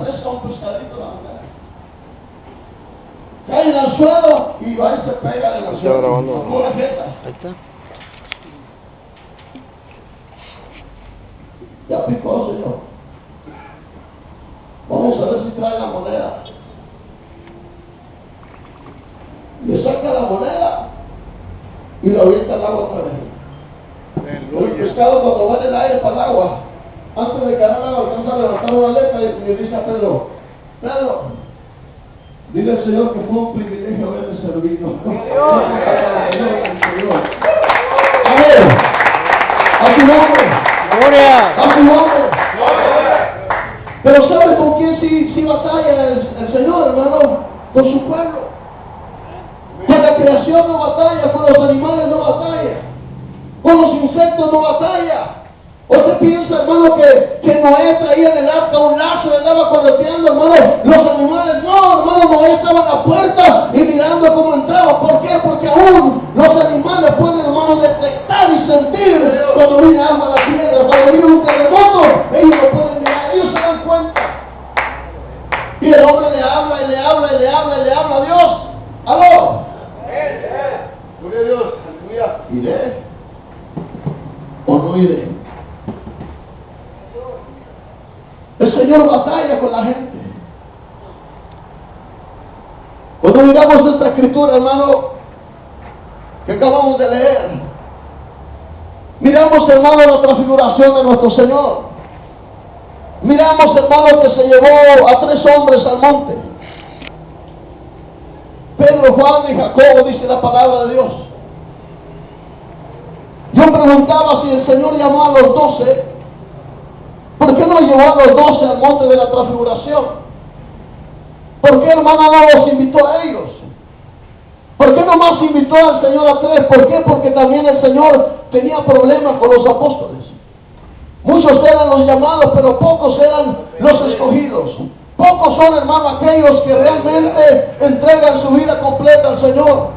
pesca un pescadito la mujer. Cae en el suelo y va y se pega en el suelo. Como la jeta. Ahí está. Ya picó, señor. Vamos a ver si trae la moneda. Le saca la moneda y lo avienta al agua otra vez. El pescado cuando va en el aire para el agua, antes de caer al agua, alcanza a levantar una aleta y le dice a Pedro, Pedro, dile al Señor que fue un privilegio haberme servido. A ver, a tu nombre. ¡Gloria! A tu nombre. Pero ¿sabe con quién sí batalla el Señor, hermano? Con su pueblo. Con la creación no batalla, con los animales no batalla, con los insectos no batalla. ¿Usted piensa, hermano, que Noé traía en el arca un lazo y andaba correteando, hermano? Los animales, no, hermano, Noé estaba en la puerta y mirando cómo entraba. ¿Por qué? Porque aún los animales pueden, hermano, detectar y sentir cuando viene alma a la tierra, cuando viene un terremoto, ellos lo pueden mirar, ellos se dan cuenta. Y el hombre le habla y le habla y le habla y le habla a Dios. ¡Aló! Gloria a Dios, aleluya. ¿Iré o no iré? El Señor batalla con la gente. Cuando miramos esta escritura, hermano, que acabamos de leer, miramos, hermano, la transfiguración de nuestro Señor. Miramos, hermano, que se llevó a 3 hombres al monte. Pedro, Juan y Jacobo, dice la palabra de Dios. Yo preguntaba si el Señor llamó a los 12, ¿por qué no llevó a los 12 al monte de la transfiguración? ¿Por qué, hermano, no los invitó a ellos? ¿Por qué nomás invitó al Señor a 3? ¿Por qué? Porque también el Señor tenía problemas con los apóstoles. Muchos eran los llamados, pero pocos eran los escogidos. Pocos son, hermano, aquellos que realmente entregan su vida completa al Señor.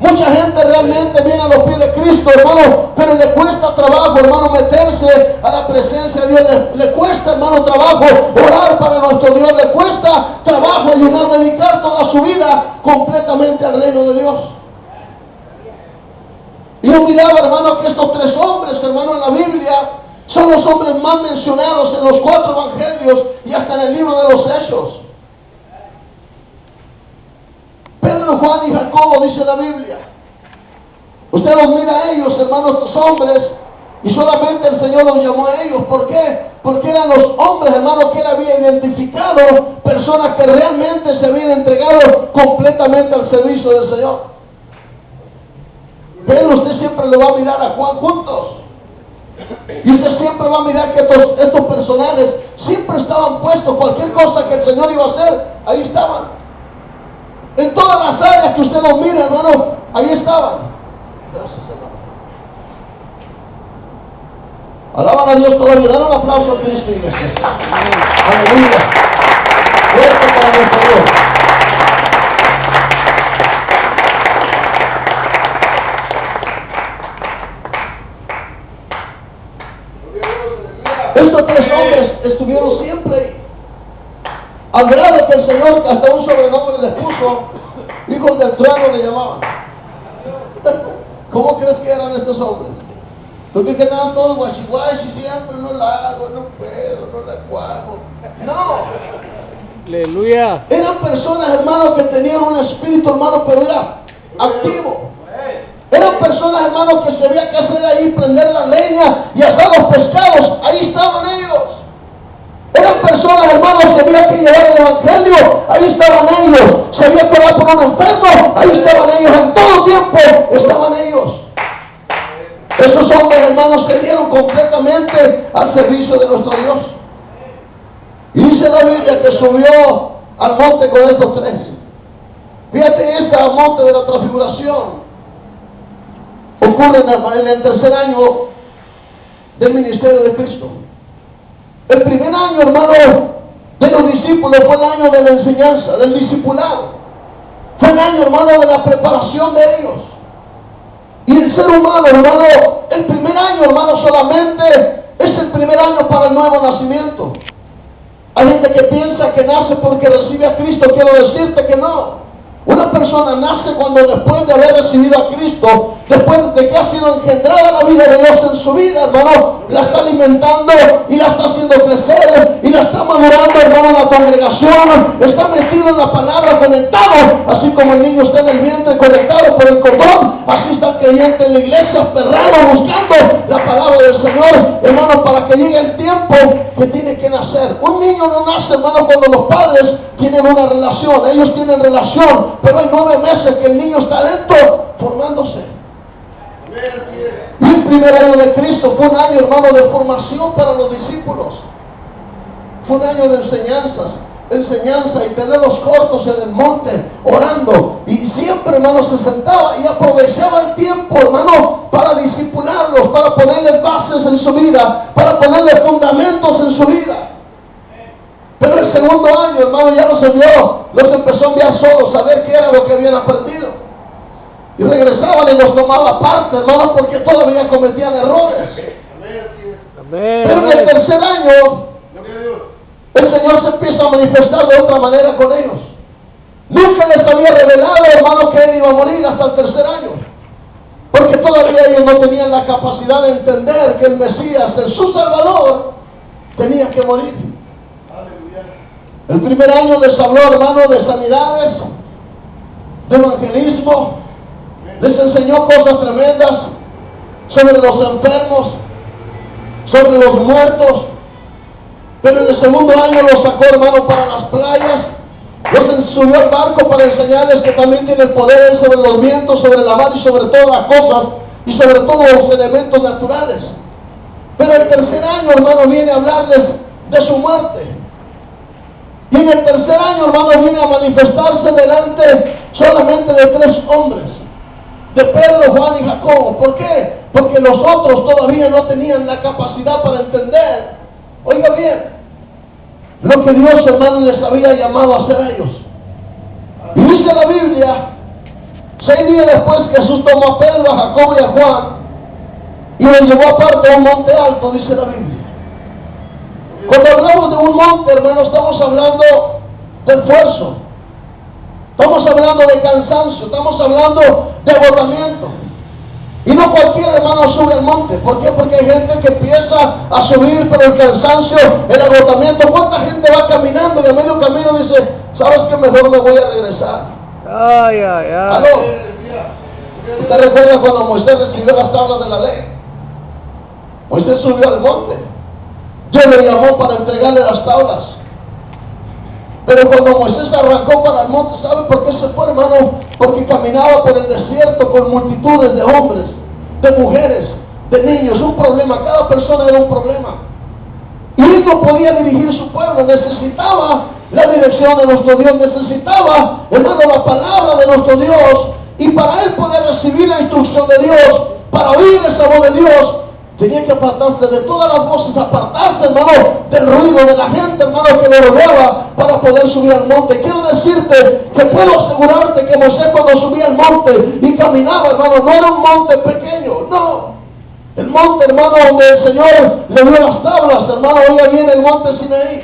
Mucha gente realmente viene a los pies de Cristo, hermano, pero le cuesta trabajo, hermano, meterse a la presencia de Dios. Le cuesta, hermano, trabajo orar para nuestro Dios. Le cuesta trabajo ayudar, dedicar toda su vida completamente al reino de Dios. Y yo miraba, hermano, que estos 3 hombres, hermano, en la Biblia, son los hombres más mencionados en los 4 evangelios y hasta en el libro de los Hechos. Pedro, Juan y Jacobo, dice la Biblia. Usted los mira a ellos, hermanos, estos hombres, y solamente el Señor los llamó a ellos. ¿Por qué? Porque eran los hombres, hermanos, que él había identificado, personas que realmente se habían entregado completamente al servicio del Señor. Pero usted siempre le va a mirar a Juan juntos. Y usted siempre va a mirar que estos personajes siempre estaban puestos. Cualquier cosa que el Señor iba a hacer, ahí estaban. En todas las áreas que usted los mira, hermano, ahí estaban. Gracias, hermano. Alaban a Dios todavía. Dan un aplauso a Cristo, iglesia. Aleluya. Fuerte para nuestro Dios. Estos 3 hombres estuvieron siempre, al grado que el Señor hasta un sobrenombre les puso, hijos del trueno le llamaban. ¿Cómo crees que eran estos hombres? Porque quedaban todos guachiguachis, siempre no la hago, no puedo, no la cuajo. No. Aleluya. Eran personas, hermanos, que tenían un espíritu, hermano, pero era activo. Eran personas, hermanos, que se había que hacer ahí, prender la leña y hacer los pescados. Ahí estaban ellos. Eran personas, hermanos, que había que llevar el evangelio. Ahí estaban ellos. Se había que orar por un enfermo. Ahí estaban ellos. En todo tiempo estaban ellos. Esos hombres, hermanos, se dieron completamente al servicio de nuestro Dios. Y dice la Biblia que subió al monte con estos 3. Fíjate, esta monte de la transfiguración ocurre en el 3er año del ministerio de Cristo. El primer año, hermano, de los discípulos fue el año de la enseñanza, del discipulado. Fue el año, hermano, de la preparación de ellos. Y el ser humano, hermano, el primer año, hermano, solamente es el primer año para el nuevo nacimiento. Hay gente que piensa que nace porque recibe a Cristo. Quiero decirte que no. Una persona nace cuando después de haber recibido a Cristo, después de que ha sido engendrada la vida de Dios en su vida, hermano, la está alimentando y la está haciendo crecer y la está madurando, hermano, en la congregación, está metido en la palabra, conectado, así como el niño está en el vientre conectado por el cordón, así está el creyente en la iglesia, aferrado, buscando la palabra del Señor, hermano, para que llegue el tiempo que tiene que nacer. Un niño no nace, hermano, cuando los padres tienen una relación, ellos tienen relación, pero hay 9 meses que el niño está dentro formándose. Y el primer año de Cristo fue un año, hermano, de formación para los discípulos. Fue un año de enseñanza y tenerlos cortos en el monte, orando. Y siempre, hermano, se sentaba y aprovechaba el tiempo, hermano, para discipularlos, para ponerles bases en su vida, para ponerles fundamentos en su vida. Pero el segundo año, hermano, ya los envió, los empezó a enviar solos a ver qué era lo que habían aprendido. Y regresaban y los tomaba aparte, hermano, porque todavía cometían errores. Pero en el tercer año, el Señor se empieza a manifestar de otra manera con ellos. Nunca les había revelado, hermano, que Él iba a morir hasta el tercer año. Porque todavía ellos no tenían la capacidad de entender que el Mesías, el su Salvador, tenía que morir. El primer año les habló, hermano, de sanidades, de evangelismo, les enseñó cosas tremendas sobre los enfermos, sobre los muertos. Pero en el segundo año los sacó, hermano, para las playas, los subió al barco para enseñarles que también tienen poder sobre los vientos, sobre la mar y sobre todas las cosas y sobre todos los elementos naturales. Pero el tercer año, hermano, viene a hablarles de su muerte. Y en el tercer año, hermano, viene a manifestarse delante solamente de 3 hombres, de Pedro, Juan y Jacobo. ¿Por qué? Porque los otros todavía no tenían la capacidad para entender, oiga bien, lo que Dios, hermano, les había llamado a hacer a ellos. Y dice la Biblia, 6 días después Jesús tomó a Pedro, a Jacobo y a Juan y los llevó aparte a un monte alto, dice la Biblia. Cuando hablamos de un monte, hermano, estamos hablando de esfuerzo, estamos hablando de cansancio, estamos hablando de agotamiento. Y no cualquier hermano sube al monte. ¿Por qué? Porque hay gente que empieza a subir, pero el cansancio, el agotamiento. ¿Cuánta gente va caminando y a medio camino dice, sabes que mejor me voy a regresar? Ay, ay, ay. ¿Aló? ¿Usted recuerda cuando Moisés recibió las tablas de la ley? Moisés subió al monte. Dios le llamó para entregarle las tablas. Pero cuando Moisés arrancó para el monte, ¿sabe por qué se fue, hermano? Porque caminaba por el desierto con multitudes de hombres, de mujeres, de niños. Un problema, cada persona era un problema. Y él no podía dirigir su pueblo, necesitaba la dirección de nuestro Dios, necesitaba, hermano, la palabra de nuestro Dios. Y para él poder recibir la instrucción de Dios, para oír esa voz de Dios, tenía que apartarse de todas las voces, apartarse, hermano, del ruido de la gente, hermano, que lo rodeaba para poder subir al monte. Quiero decirte que puedo asegurarte que Moisés cuando subía al monte y caminaba, hermano, no era un monte pequeño, no. El monte, hermano, donde el Señor le dio las tablas, hermano, oiga bien, el monte Sinaí.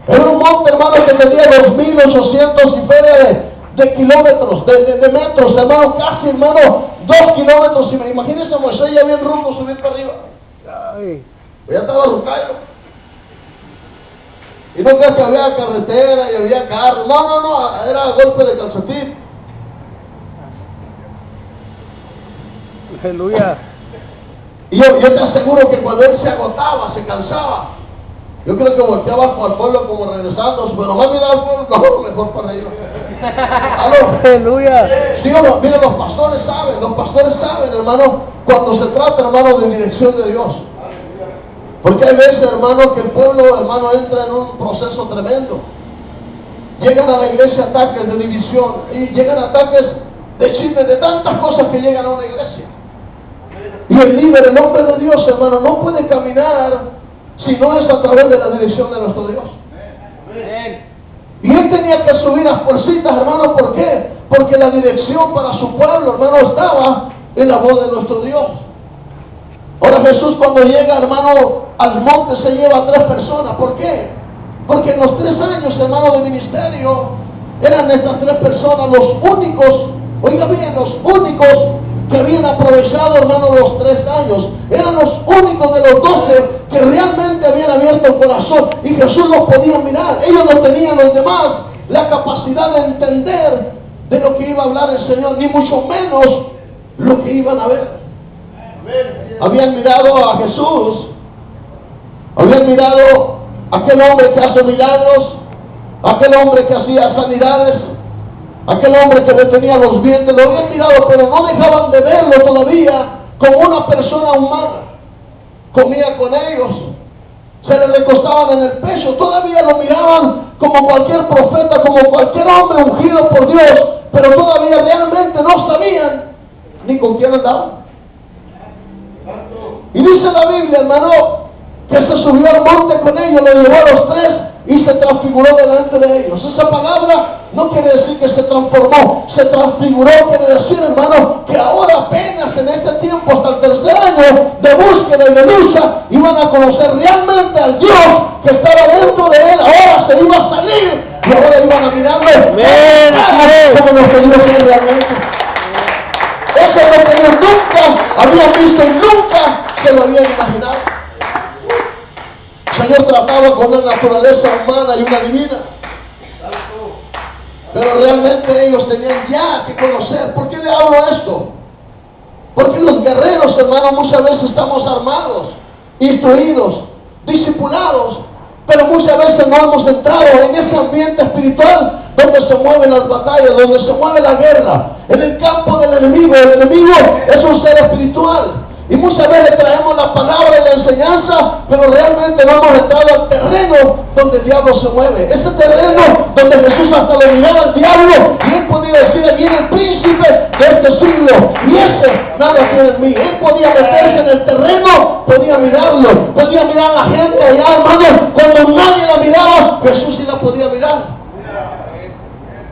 Era un monte, hermano, que tenía 2.800 y feria de kilómetros, de metros, hermano, casi, hermano, 2 kilómetros. Imagínense a Moisés ya bien rumbo subir para arriba. Ay. Ya estaba rucayo. Y no creas que había carretera y había carro. No, era golpe de calcetín. Aleluya. Y yo te aseguro que cuando él se agotaba, se cansaba, yo creo que volteaba al pueblo como regresando, pero más miraba al pueblo, no, mejor para arriba. ¿Aló? Aleluya. Sí, miren, los pastores saben, hermano, cuando se trata, hermano, de dirección de Dios. Porque hay veces, hermano, que el pueblo, hermano, entra en un proceso tremendo. Llegan a la iglesia ataques de división, y llegan ataques de chismes, de tantas cosas que llegan a una iglesia. Y el líder, el hombre de Dios, hermano, no puede caminar si no es a través de la dirección de nuestro Dios. Y él tenía que subir las fuercitas, hermano, ¿por qué? Porque la dirección para su pueblo, hermano, estaba en la voz de nuestro Dios. Ahora Jesús cuando llega, hermano, al monte se lleva a 3 personas. ¿Por qué? Porque en los 3 años, hermano, de ministerio, eran estas 3 personas los únicos, oiga bien, los únicos que habían aprovechado, hermano, los 3 años. Eran los únicos de los 12 que realmente habían abierto el corazón y Jesús los podía mirar. Ellos no tenían los demás la capacidad de entender de lo que iba a hablar el Señor, ni mucho menos lo que iban a ver. Habían mirado a Jesús, habían mirado a aquel hombre que hace milagros, a aquel hombre que hacía sanidades, aquel hombre que detenía los vientos, lo habían mirado, pero no dejaban de verlo todavía como una persona humana. Comía con ellos, se les recostaban en el pecho, todavía lo miraban como cualquier profeta, como cualquier hombre ungido por Dios, pero todavía realmente no sabían ni con quién andaban. Y dice la Biblia, hermano, que se subió al monte con ellos, lo llevó a los 3 y se transfiguró delante de ellos. Esa palabra no quiere decir que se transformó, se transfiguró, quiere decir, hermano, que ahora apenas en este tiempo, hasta el 3er año de búsqueda y de lucha, iban a conocer realmente al Dios que estaba dentro de él. Ahora se iba a salir y ahora iban a mirarlo como lo que Dios es realmente. Eso es lo que ellos nunca habían visto y nunca se lo habían imaginado. El Señor trataba con una naturaleza humana y una divina, pero realmente ellos tenían ya que conocer. ¿Por qué le hablo esto? Porque los guerreros, hermanos, muchas veces estamos armados, instruidos, discipulados, pero muchas veces no hemos entrado en ese ambiente espiritual donde se mueven las batallas, donde se mueve la guerra, en el campo del enemigo. El enemigo es un ser espiritual. Y muchas veces traemos la palabra y la enseñanza, pero realmente no hemos entrado al terreno donde el diablo se mueve. Ese terreno donde Jesús hasta le miraba al diablo y él podía decir: aquí viene el príncipe de este siglo y ese nada tiene en mí. Él podía meterse en el terreno, podía mirarlo, podía mirar a la gente allá, hermano. Cuando nadie la miraba, Jesús sí la podía mirar.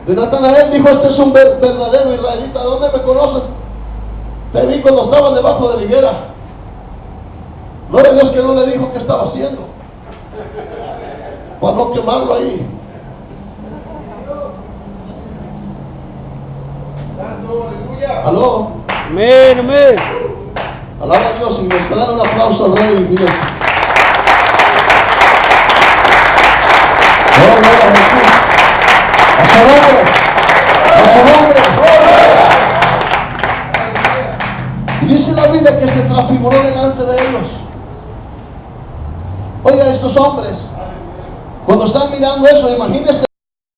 De Natanael dijo: este es un verdadero israelita. ¿Dónde me conoces? Te vi cuando estaban debajo de la higuera. Gloria a Dios que no le dijo qué estaba haciendo, para no quemarlo ahí. Aló. Amén, amén. Alaba a Dios y me está dando un aplauso al Rey. Mire. Gloria a Jesús. A su nombre. A su nombre. Dice la Biblia que se transfiguró delante de ellos. Oiga, estos hombres, cuando están mirando eso, imagínense